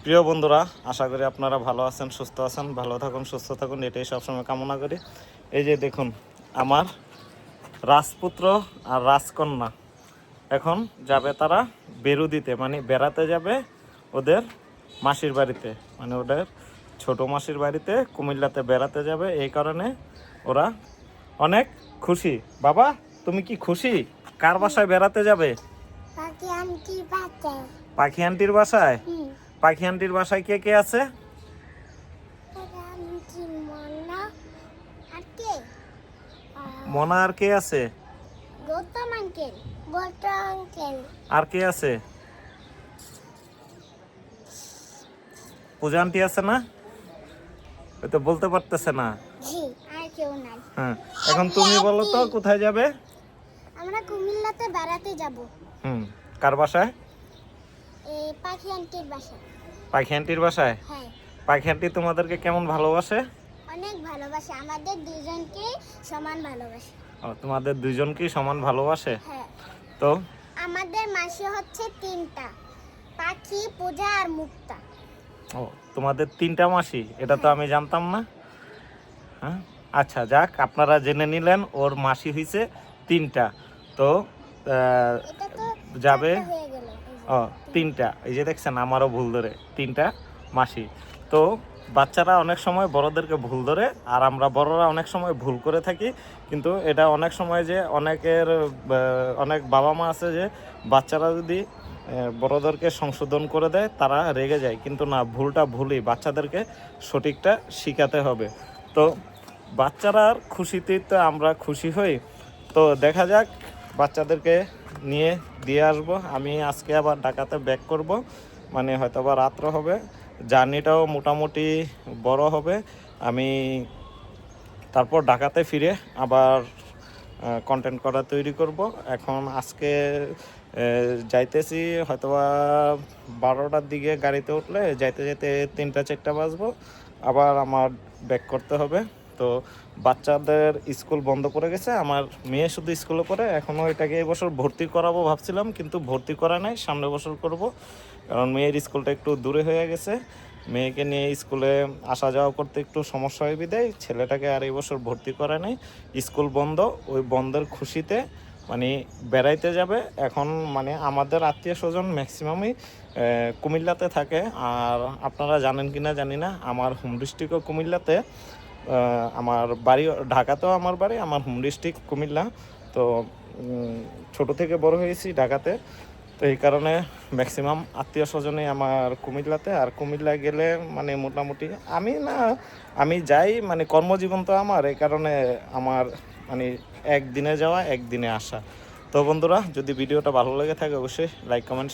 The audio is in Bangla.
প্রিয় বন্ধুরা, আশা করি আপনারা ভালো আছেন, সুস্থ আছেন। ভালো থাকুন, সুস্থ থাকুন, এটাই সবসময় কামনা করি। এই যে দেখুন, আমার রাজপুত্র আর রাজকন্যা এখন যাবে তারা বেরু দিতে, মানে বেড়াতে যাবে ওদের মাসির বাড়িতে, মানে ওদের ছোট মাসির বাড়িতে কুমিল্লাতে বেড়াতে যাবে। এই কারণে ওরা অনেক খুশি। বাবা, তুমি কি খুশি? কার বাসায় বেড়াতে যাবে? পাখি আন্টির বাসায়। পাখি আন্টির বাসায়। পাখি আন্টির বাসায় কে কে আছে? আন্টি মনা আর কে? মনা আর কে আছে? গৌতম আঙ্কেল। গৌতম আঙ্কেল। আর কে আছে? পূজা আন্টি আছে না? ওই তো বলতে পারতেছে না। জি, আর কেউ নাই। হ্যাঁ, এখন তুমি বলো তো কোথায় যাবে? আমরা কুমিল্লাতে বেড়াতে যাব। কার বাসায়? এই পাখি আন্টির বাসায়। পাখি আন্টির বাসায়। হ্যাঁ, পাখি আন্টি তোমাদেরকে কেমন ভালোবাসে? অনেক ভালোবাসে, আমাদের দুজনকে সমান ভালোবাসে। ও, তোমাদের দুজনকেই সমান ভালোবাসে। হ্যাঁ, তো আমাদের মাসি হচ্ছে তিনটা, পাখি, পূজা আর মুক্তা। ও, তোমাদের তিনটা মাসি, এটা তো আমি জানতাম না। হ্যাঁ, আচ্ছা, যাক, আপনারা জেনে নিলেন ওর মাসি হয়েছে তিনটা। তো এটা তো যাবে। চারটা হয়ে গেল। ও, তিনটা, এই যে দেখছেন, আমারও ভুল ধরে তিনটা মাসি। তো বাচ্চারা অনেক সময় বড়দেরকে ভুল ধরে, আর আমরা বড়রা অনেক সময় ভুল করে থাকি। কিন্তু এটা অনেক সময় যে অনেক বাবা মা আছে যে বাচ্চারা যদি বড়দেরকে সংশোধন করে দেয় তারা রেগে যায়, কিন্তু না, ভুলটা ভুলই, বাচ্চাদেরকে সঠিকটা শিখাতে হবে। তো বাচ্চারার খুশিতেই তো আমরা খুশি হই। তো দেখা যাক, বাচ্চাদেরকে নিয়ে দিয়ে আসবো। আমি আজকে আবার ঢাকাতে ব্যাক করব, মানে হয়তো বা রাত্র হবে। জার্নিটাও মোটামুটি বড় হবে। আমি তারপর ঢাকাতে ফিরে আবার কন্টেন্ট করা তৈরি করব। এখন আজকে যাইতেছি হয়তোবা 12টার দিকে গাড়িতে উঠলে যাইতে যাইতে 3টা 4টা বাজবো। আবার আমার ব্যাক করতে হবে। তো বাচ্চাদের স্কুল বন্ধ করে গেছে, আমার মেয়ে শুধু স্কুলে পড়ে। এখনও এটাকে এই বছর ভর্তি করাবো ভাবছিলাম, কিন্তু ভর্তি করা নাই, সামনের বছর করব। কারণ মেয়ের স্কুলটা একটু দূরে হয়ে গেছে, মেয়েকে নিয়ে স্কুলে আসা যাওয়া করতে একটু সমস্যা হয়ে বিদায় ছেলেটাকে আর এই বছর ভর্তি করে নাই। স্কুল বন্ধ, ওই বন্ধের খুশিতে মানে বেড়াইতে যাবে। এখন মানে আমাদের আত্মীয় স্বজন ম্যাক্সিমামই কুমিল্লাতে থাকে। আর আপনারা জানেন কি না জানি না, আমার হোম ডিস্ট্রিক্টও কুমিল্লাতে। আমার বাড়ি ঢাকাতেও, আমার বাড়ি, আমার হোম ডিস্ট্রিক্ট কুমিল্লা। তো ছোট থেকে বড় হয়েছি ঢাকাতে। তো এই কারণে ম্যাক্সিমাম আত্মীয় স্বজনই আমার কুমিল্লাতে। আর কুমিল্লা গেলে মানে মোটামুটি আমি যাই, মানে কর্মজীবন তো আমার, এই কারণে আমার মানে একদিনে যাওয়া একদিনে আসা। তো বন্ধুরা, যদি ভিডিওটা ভালো লেগে থাকে অবশ্যই লাইক কমেন্ট